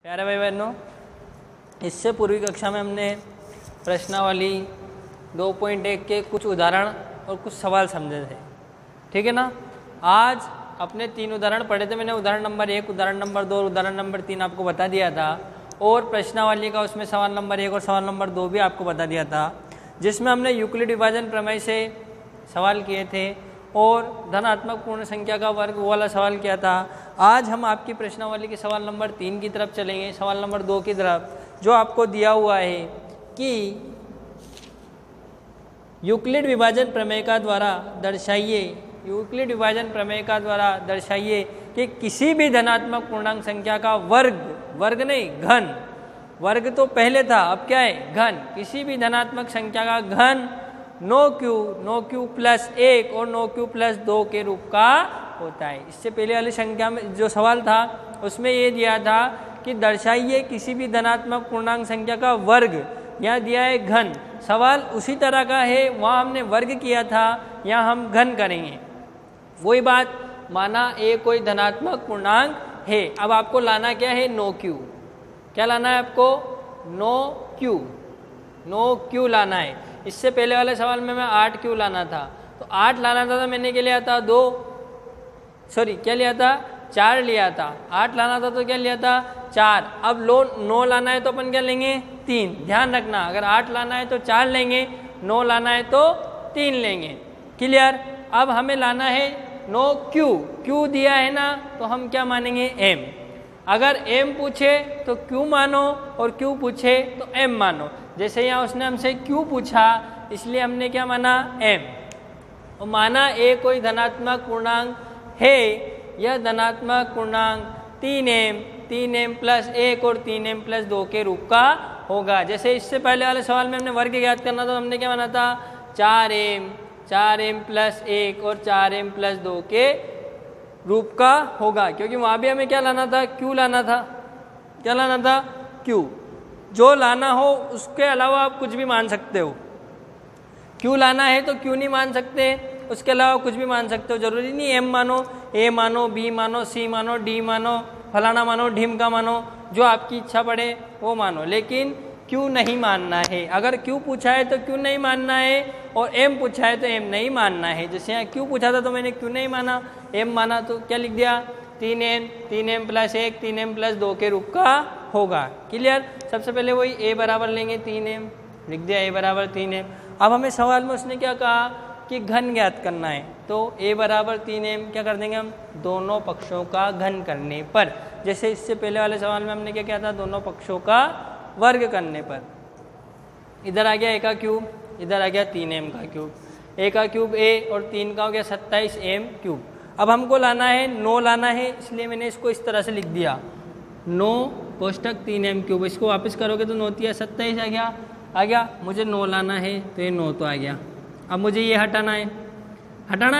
प्यारे भाई बहनों, इससे पूर्वी कक्षा में हमने प्रश्नावली 2.1 के कुछ उदाहरण और कुछ सवाल समझे थे, ठीक है ना। आज अपने 3 उदाहरण पढ़े थे। मैंने उदाहरण नंबर 1, उदाहरण नंबर 2 और उदाहरण नंबर 3 आपको बता दिया था, और प्रश्नावली का उसमें सवाल नंबर 1 और सवाल नंबर 2 भी आपको बता दिया था, जिसमें हमने यूक्लिड विभाजन प्रमेय से सवाल किए थे और धनात्मक पूर्ण संख्या का वर्ग वो वाला सवाल किया था। आज हम आपकी प्रश्नावली के सवाल नंबर 3 की तरफ चलेंगे, सवाल नंबर 2 की तरफ, जो आपको दिया हुआ है कि यूक्लिड विभाजन प्रमेय का द्वारा दर्शाइए, यूक्लिड विभाजन प्रमेय का द्वारा दर्शाइए कि किसी भी धनात्मक पूर्णांक संख्या का वर्ग, वर्ग नहीं घन, वर्ग तो पहले था, अब क्या है घन, किसी भी धनात्मक संख्या का घन नो क्यू प्लस 1 और नो क्यू प्लस 2 के रूप का होता है। इससे पहले वाली संख्या में जो सवाल था उसमें ये दिया था कि दर्शाइए किसी भी धनात्मक पूर्णांक संख्या का वर्ग, यहाँ दिया है घन। सवाल उसी तरह का है, वहाँ हमने वर्ग किया था, यहाँ हम घन करेंगे। वही बात, माना ए कोई धनात्मक पूर्णांक है, अब आपको लाना क्या है नो क्यू। क्या लाना है आपको? नो क्यू लाना है। इससे पहले वाले सवाल में मैं 8 क्यू लाना था, तो 8 लाना था तो मैंने क्या लिया था 4 लिया था। 8 लाना था तो क्या लिया था 4। अब 9 लाना है तो अपन क्या लेंगे 3। ध्यान रखना, अगर 8 लाना है तो 4 लेंगे, 9 लाना है तो 3 लेंगे। क्लियर। अब हमें लाना है नो क्यू दिया है ना, तो हम क्या मानेंगे एम। अगर एम पूछे तो क्यू मानो और क्यू पूछे तो एम मानो। जैसे यहाँ उसने हमसे क्यू पूछा, इसलिए हमने क्या माना एम, और माना ए कोई धनात्मक पूर्णांक है। यह धनात्मक पूर्णांक 3m प्लस 1 और 3m प्लस 2 के रूप का होगा। जैसे इससे पहले वाले सवाल में हमने वर्ग ज्ञात करना था, तो हमने क्या माना था 4m प्लस 1 और 4m प्लस 2 के रूप का होगा, क्योंकि वहाँ भी हमें क्या लाना था क्यू लाना था। क्या लाना था क्यू। जो लाना हो उसके अलावा आप कुछ भी मान सकते हो। क्यू लाना है तो क्यू नहीं मान सकते, उसके अलावा कुछ भी मान सकते हो। जरूरी नहीं एम मानो, ए मानो, बी मानो, सी मानो, डी मानो, फलाना मानो, ढीमका मानो, जो आपकी इच्छा पड़े वो मानो, लेकिन क्यू नहीं मानना है। अगर क्यू पूछा है तो क्यू नहीं मानना है, और एम पूछा है तो एम नहीं मानना है। जैसे यहाँ क्यू पूछा था तो मैंने क्यू नहीं माना, एम माना तो क्या लिख दिया 3m प्लस 1 3m प्लस 2 के रूप का होगा। क्लियर। सबसे पहले वही a बराबर लेंगे 3m, लिख दिया a बराबर 3m। अब हमें सवाल में उसने क्या कहा कि घन ज्ञात करना है, तो a बराबर 3m क्या कर देंगे हम, दोनों पक्षों का घन करने पर। जैसे इससे पहले वाले सवाल में हमने क्या किया था, दोनों पक्षों का वर्ग करने पर। इधर आ गया a का क्यूब, इधर आ गया 3m का क्यूब। a का क्यूब a और 3 का हो गया 27m क्यूब। अब हमको लाना है 9 लाना है, इसलिए मैंने इसको इस तरह से लिख दिया 9 कोष्टक 3m क्यूब। इसको वापस करोगे तो 9 तिया 27 आ गया। मुझे 9 लाना है तो ये 9 तो आ गया। अब मुझे ये हटाना है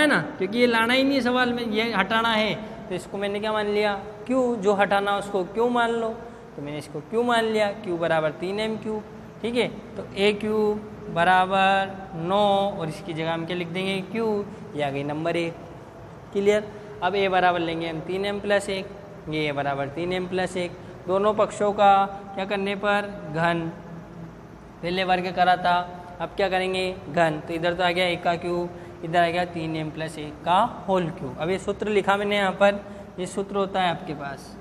ना, क्योंकि ये लाना ही नहीं है सवाल में, ये हटाना है, तो इसको मैंने क्या मान लिया क्यू। जो हटाना उसको क्यू मान लो, तो मैंने इसको क्यू मान लिया। क्यू बराबर 3m क्यूब, ठीक है। तो a क्यूब बराबर 9 और इसकी जगह हम क्या लिख देंगे क्यू, ये आ गई नंबर 1। क्लियर। अब a बराबर लेंगे हम 3m प्लस 1, ये बराबर 3m प्लस 1। दोनों पक्षों का क्या करने पर घन, पहले वर्ग करा था, अब क्या करेंगे घन। तो इधर तो आ गया a का क्यूब, इधर आ गया 3m प्लस 1 का होल क्यूब। अब ये सूत्र लिखा मैंने यहाँ पर, ये सूत्र होता है आपके पास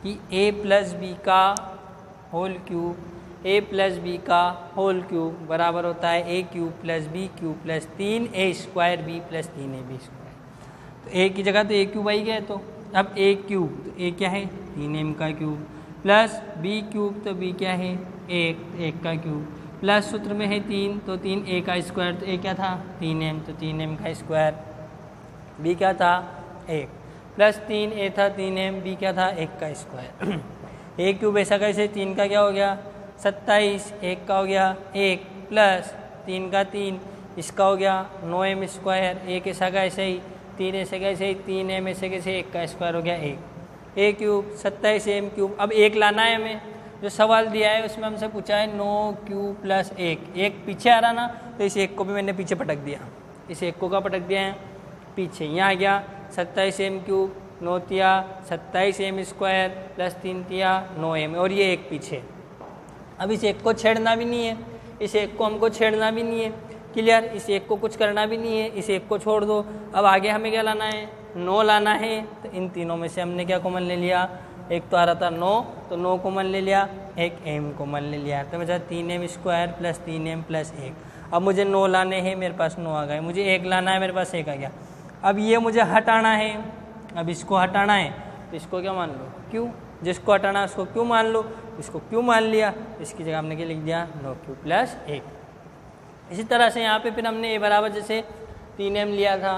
कि a प्लस बी का whole cube, a plus b का होल क्यूब बराबर होता है a cube plus b cube plus 3a square b plus 3ab square. तो a की जगह तो a क्यूब आई गया, तो अब a क्यूब, तो a क्या है 3m का क्यूब, प्लस b क्यूब, तो b क्या है 1 का क्यूब, प्लस सूत्र में है 3, तो 3a का स्क्वायर, तो a क्या था 3m, तो 3m का स्क्वायर, b क्या था 1, प्लस 3a था 3m, b क्या था 1 का स्क्वायर। a क्यूब ऐसा कैसे, 3 का क्या हो गया 27, 1 का हो गया 1, प्लस 3 का 3, इसका हो गया 9m स्क्वायर, 1 ऐसा का ऐसे ही, 3 ऐसे का ऐसे ही, 3m ऐसे कैसे 1 का स्क्वायर हो गया 1। a cube 27m cube. अब 1 लाना है हमें, जो सवाल दिया है उसमें हमसे पूछा है नो क्यू प्लस 1 पीछे आ रहा ना, तो इस 1 को भी मैंने पीछे पटक दिया, इस 1 को का पटक दिया है पीछे। यहाँ आ गया 27m क्यूब 9 तिया 27m स्क्वायर प्लस 3 तिया 9m और ये एक पीछे। अब इस एक को छेड़ना भी नहीं है, इस एक को हमको छेड़ना भी नहीं है, क्लियर। इस एक को कुछ करना भी नहीं है, इस एक को छोड़ दो। अब आगे हमें क्या लाना है, 9 लाना है। तो इन तीनों में से हमने क्या कॉमन ले लिया, एक तो आ रहा था 9, तो 9 कॉमन ले लिया, एक m कॉमन ले लिया, तो बचा 3m square plus 3m plus 1। अब मुझे 9 लाने हैं, मेरे पास 9 आ गए, मुझे 1 लाना है, मेरे पास 1 आ गया। अब ये मुझे हटाना है, अब इसको हटाना है, तो इसको क्या मान लो, q। जिसको हटाना है उसको q मान लो, इसको q मान लिया, इसकी जगह हमने क्या लिख दिया, 9q प्लस 1। इसी तरह से यहाँ पे फिर हमने a बराबर जैसे 3m लिया था,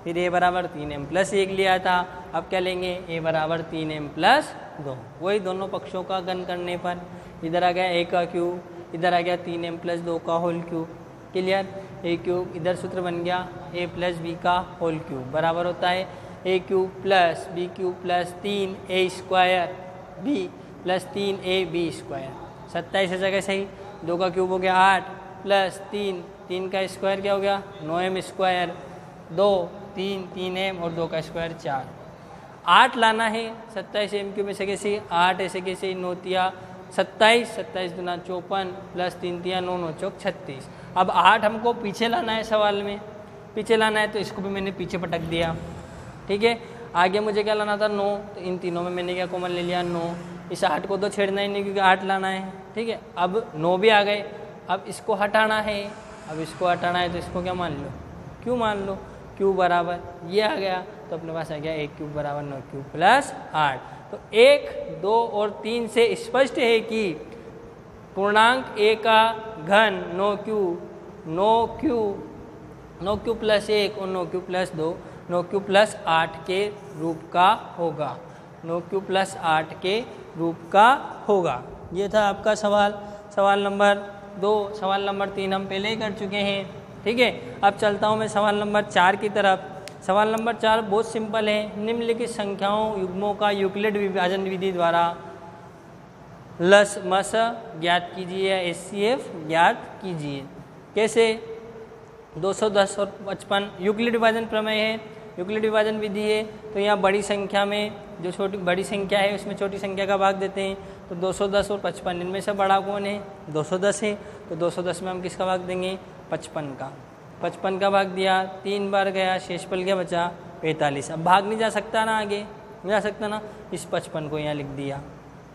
फिर a बराबर 3m प्लस 1 लिया था। अब क्या लेंगे, a बराबर 3m प्लस 2। वही दोनों पक्षों का गण करने पर इधर आ गया a का क्यूब, इधर आ गया 3m प्लस 2 का whole cube, clear. a cube इधर सूत्र बन गया a प्लस b का होल क्यूब बराबर होता है a cube plus b cube plus 3a square b plus 3ab square. 27 जगह सही, 2 का क्यूब हो गया 8 प्लस 3 का स्क्वायर क्या हो गया 9m स्क्वायर, 2 3m और 2 का स्क्वायर 4। 8 लाना है, 27m क्यूब में से कैसे 8 ऐसे कैसे 9 तिया 27 दुना 54 प्लस 3 तिया 9 9 चौक 36। अब 8 हमको पीछे लाना है, सवाल में पीछे लाना है, तो इसको भी मैंने पीछे पटक दिया, ठीक है। आगे मुझे क्या लाना था 9, तो इन तीनों में मैंने क्या कॉमन ले लिया 9। इस 8 को तो छेड़ना ही नहीं क्योंकि 8 लाना है, ठीक है। अब 9 भी आ गए, अब इसको हटाना है, अब इसको हटाना है तो इसको क्या मान लो, क्यों मान लो, क्यूब बराबर ये आ गया, तो अपने पास आ गया a क्यूब बराबर 9 क्यूब प्लस 8। तो 1, 2 और 3 से स्पष्ट है कि पूर्णांक a का घन 9 क्यूब प्लस 1 और 9 क्यूब प्लस 2 9 क्यूब प्लस 8 के रूप का होगा, 9 क्यूब प्लस 8 के रूप का होगा। ये था आपका सवाल नंबर 2। सवाल नंबर 3 हम पहले ही कर चुके हैं, ठीक है। अब चलता हूँ मैं सवाल नंबर 4 की तरफ। सवाल नंबर 4 बहुत सिंपल है। निम्नलिखित संख्याओं युग्मों का यूक्लिड विभाजन विधि द्वारा लस मस ज्ञात कीजिए या HCF ज्ञात कीजिए। कैसे, 210 और 55 यूक्लिड विभाजन प्रमेय है, यूक्लिड विभाजन विधि है। तो यहाँ बड़ी संख्या में जो बड़ी संख्या है उसमें छोटी संख्या का भाग देते हैं। तो 210 और 55 इनमें से बड़ा कौन है, 210 है। तो 210 में हम किसका भाग देंगे, 55 का। 55 का भाग दिया, 3 बार गया, शेषफल क्या बचा 45। अब भाग नहीं जा सकता ना, आगे नहीं जा सकता ना, इस 55 को यहाँ लिख दिया,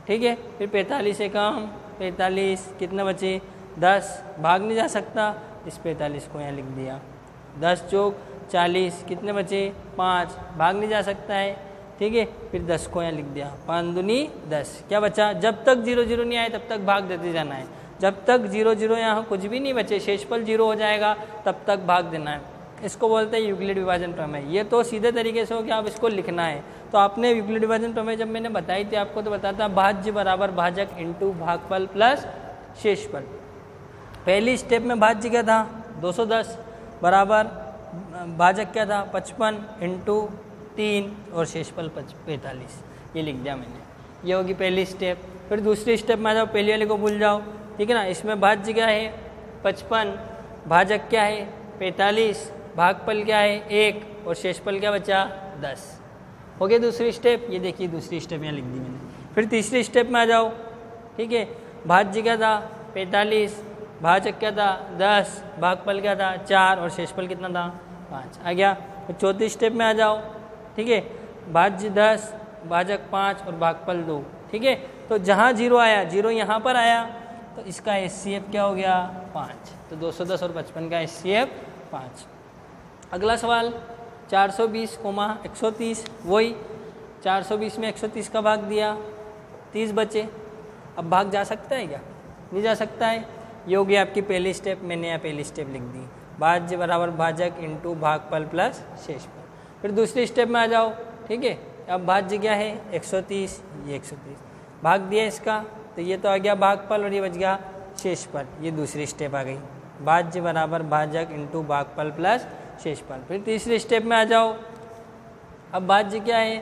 ठीक है। फिर 45 से कम 45 कितने बचे 10, भाग नहीं जा सकता, इस 45 को यहाँ लिख दिया। 10 चौक 40 कितने बचे 5, भाग नहीं जा सकता है, ठीक है। फिर 10 को यहाँ लिख दिया, 5 दूनी 10, क्या बचा, जब तक 0 0 नहीं आए तब तक भाग देते जाना है। जब तक 0 0 यहाँ कुछ भी नहीं बचे, शेषफल 0 हो जाएगा तब तक भाग देना है। इसको बोलते हैं यूक्लिड विभाजन प्रमेय। ये तो सीधे तरीके से हो कि आप इसको लिखना है। तो आपने यूक्लिड विभाजन प्रमेय जब मैंने बताई थी आपको, तो बताता भाज्य बराबर भाजक इंटू भागफल प्लस शेषफल। पहली स्टेप में भाज्य क्या था 210 बराबर भाजक क्या था 55 इंटू 3 और शेषफल 45, ये लिख दिया मैंने। ये होगी पहली स्टेप। फिर दूसरी स्टेप में आ जाओ, पहली वाले को भूल जाओ, ठीक है ना। इसमें भाज्य क्या है 55, भाजक क्या है 45, भागफल क्या है 1 और शेषफल क्या बचा 10। हो गया दूसरी स्टेप। ये देखिए दूसरी स्टेप यहाँ लिख दी मैंने। फिर तीसरी स्टेप में आ जाओ, ठीक है। भाज्य क्या था 45, भाजक क्या था 10, भागफल क्या था 4 और शेषफल कितना था 5 आ गया। फिर चौथी स्टेप में आ जाओ, ठीक है। भाज्य 10, भाजक 5 और भागफल 2, ठीक है। तो जहाँ 0 आया, 0 यहाँ पर आया, तो इसका HCF क्या हो गया 5। तो 210 और 55 का HCF 5। अगला सवाल 420, 130, वही 420 में 130 का भाग दिया, 30 बचे। अब भाग जा सकता है क्या, नहीं जा सकता है। ये हो गई आपकी पहली स्टेप, मैंने यहाँ पहली स्टेप लिख दी, भाज्य बराबर भाजक इंटू भागफल प्लस शेषफल। फिर दूसरी स्टेप में आ जाओ, ठीक है। अब भाज्य क्या है 130, ये 130 भाग दिया इसका, तो ये तो आ गया भागफल और ये बच गया शेषफल। ये दूसरी स्टेप आ गई, भाज्य बराबर भाजक इंटू भागफल प्लस शेषफल। फिर तीसरी स्टेप में आ जाओ। अब भाज्य क्या है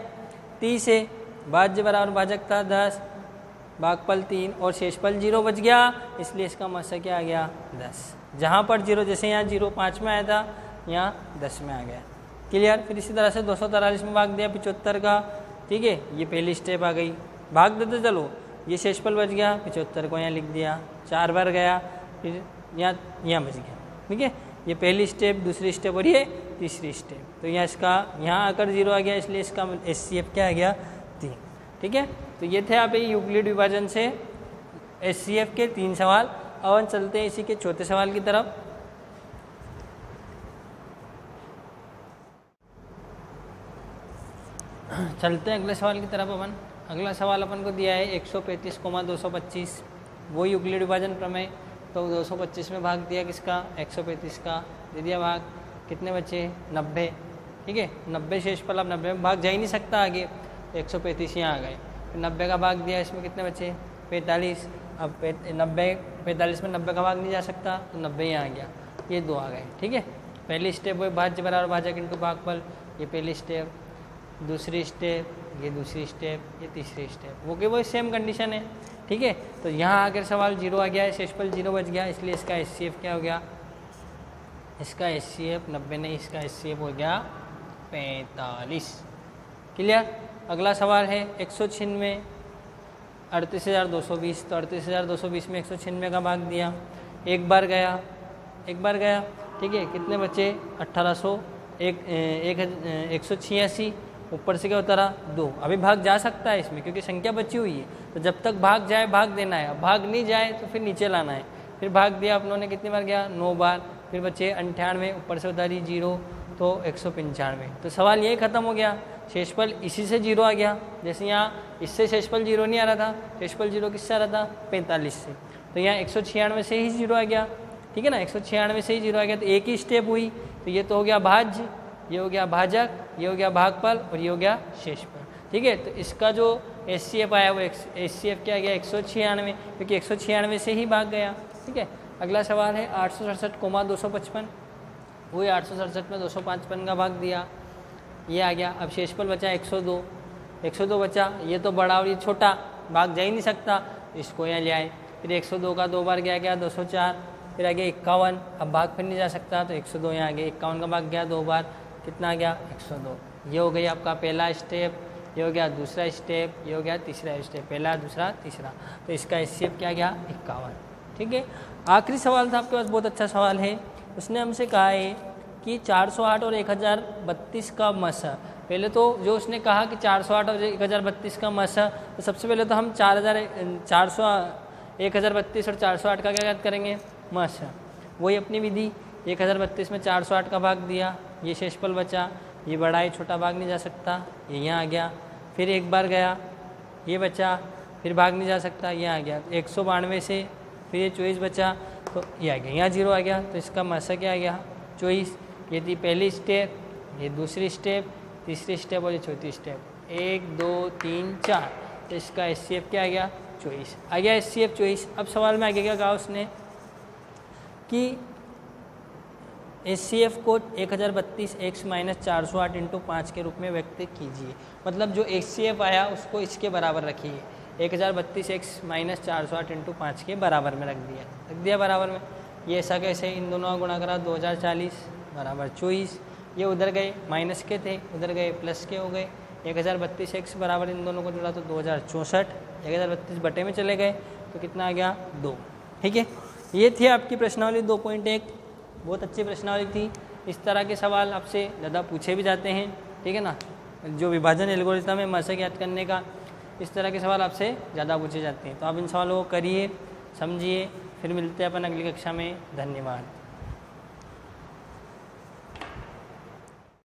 30 है, भाज्य बराबर भाजक था 10, भागफल 3 और शेषफल 0 बच गया, इसलिए इसका मसा क्या आ गया 10। जहाँ पर 0, जैसे यहाँ 0 5 में आया था, यहाँ 10 में आ गया, क्लियर। फिर इसी तरह से 243 में भाग दिया 75 का, ठीक है, ये पहली स्टेप आ गई, भाग देते चलो, ये शेषफल बच गया, 75 को यहाँ लिख दिया, 4 बार गया, फिर यहाँ बच गया, ठीक है। ये पहली स्टेप, दूसरी स्टेप और ये तीसरी स्टेप। तो यहाँ इसका यहाँ आकर 0 आ गया, इसलिए इसका HCF क्या आ गया 3, ठीक है। तो ये थे आप यूक्लिड विभाजन से HCF के 3 सवाल। अब हम चलते हैं इसी के चौथे सवाल की तरफ। चलते हैं अगले सवाल की तरफ अपन। अगला सवाल अपन को दिया है 135,225, वो यूक्लिड विभाजन प्रमेय। तो 225 में भाग दिया किसका, 135 का, दे दिया भाग, कितने बचे 90, ठीक है। 90 शेषफल, अब 90 में भाग जा ही नहीं सकता आगे, 135 यहाँ आ गए। फिर 90 का भाग दिया, इसमें कितने बचे 45, अब 45 में 90 का भाग नहीं जा सकता, तो 90 यहाँ आ गया, ये 2 आ गए, ठीक है। पहली स्टेप वही भाज्य बराबर भाजक इंटू भागफल, ये पहली स्टेप, दूसरी स्टेप, ये दूसरी स्टेप, ये तीसरी स्टेप, वो कि वो सेम कंडीशन है, ठीक है। तो यहाँ आकर सवाल 0 आ गया है, शेषफल 0 बच गया, इसलिए इसका HCF क्या हो गया, इसका HCF 90 नहीं, इसका HCF हो गया 45, क्लियर। अगला सवाल है 196 38,220, तो 38,220 में 196 का भाग दिया, एक बार गया, ठीक है, कितने बचे 1800, 186, ऊपर से क्या उतरा 2। अभी भाग जा सकता है इसमें क्योंकि संख्या बची हुई है, तो जब तक भाग जाए भाग देना है, भाग नहीं जाए तो फिर नीचे लाना है। फिर भाग दिया अपनों ने, कितनी बार गया 9 बार, फिर बचे 98, ऊपर से उतारी 0, तो 195। तो सवाल यही खत्म हो गया, शेषफल इसी से 0 आ गया। जैसे यहाँ इससे शेषफल 0 नहीं आ रहा था, शेषफल 0 किससे आ रहा था 45 से, तो यहाँ 196 से ही 0 आ गया, ठीक है ना, 196 से ही 0 आ गया। तो एक ही स्टेप हुई, तो ये तो हो गया भाज्य, ये हो गया भाजक, ये हो गया भागफल और ये हो गया शेषफल, ठीक है। तो इसका जो HCF आया वो HCF क्या गया 196, क्योंकि 196 से ही भाग गया, ठीक है। अगला सवाल है 867,255, वही 867 में 255 का भाग दिया, ये आ गया। अब शेषफल बचा 102 बचा, ये तो बड़ा और ये छोटा, भाग जा ही नहीं सकता, इसको यहाँ ले आए। फिर 102 का 2 बार गया 204, फिर आ गया 51, अब भाग फिर नहीं जा सकता, तो 102 यहाँ आ गया, 51 का भाग गया 2 बार, कितना आ गया 102। ये हो गई आपका पहला स्टेप, ये हो गया दूसरा स्टेप, ये हो गया तीसरा स्टेप, पहला दूसरा तीसरा, तो इसका HCF क्या गया 51, ठीक है। आखिरी सवाल था आपके पास, बहुत अच्छा सवाल है। उसने हमसे कहा है कि 408 और 1032 का मस। पहले तो जो उसने कहा कि 408 और 1032 का मस, तो सबसे पहले तो हम 1032 और 408 का क्या याद करेंगे मस, वही अपनी विधि। 1032 में 408 का भाग दिया, ये शेषफल बचा, ये बड़ा है, छोटा भाग नहीं जा सकता, ये यहाँ आ गया। फिर एक बार गया, ये बचा, फिर भाग नहीं जा सकता, ये आ गया। 192 से फिर ये 24 बचा, तो ये आ गया, यहाँ 0 आ गया, तो इसका मसा क्या आ गया 24। ये थी पहली स्टेप, ये दूसरी स्टेप, तीसरी स्टेप और ये चौथी स्टेप, 1 2 3 4, तो इसका HCF क्या आ गया 24 आ गया, HCF 24। अब सवाल में आगे क्या कहा उसने कि HCF को 1032 x माइनस 408 इंटू 5 के रूप में व्यक्त कीजिए। मतलब जो HCF आया उसको इसके बराबर रखिए, 1032 x माइनस 408 इंटू 5 के बराबर में रख दिया बराबर में। ये ऐसा कैसे, इन दोनों का गुणा करा 2040 बराबर 24, ये उधर गए माइनस के थे, उधर गए प्लस के हो गए। 1032 x बराबर इन दोनों को जोड़ा तो 2064, 1032 बटे में चले गए तो कितना आ गया 2, ठीक है। ये थी आपकी प्रश्नावली 2.1, बहुत अच्छी प्रश्नावली थी। इस तरह के सवाल आपसे ज़्यादा पूछे भी जाते हैं, ठीक है ना, जो विभाजन एल्गोरिथम है मसक याद करने का, इस तरह के सवाल आपसे ज़्यादा पूछे जाते हैं। तो आप इन सवालों को करिए, समझिए, फिर मिलते हैं अपन अगली कक्षा में। धन्यवाद।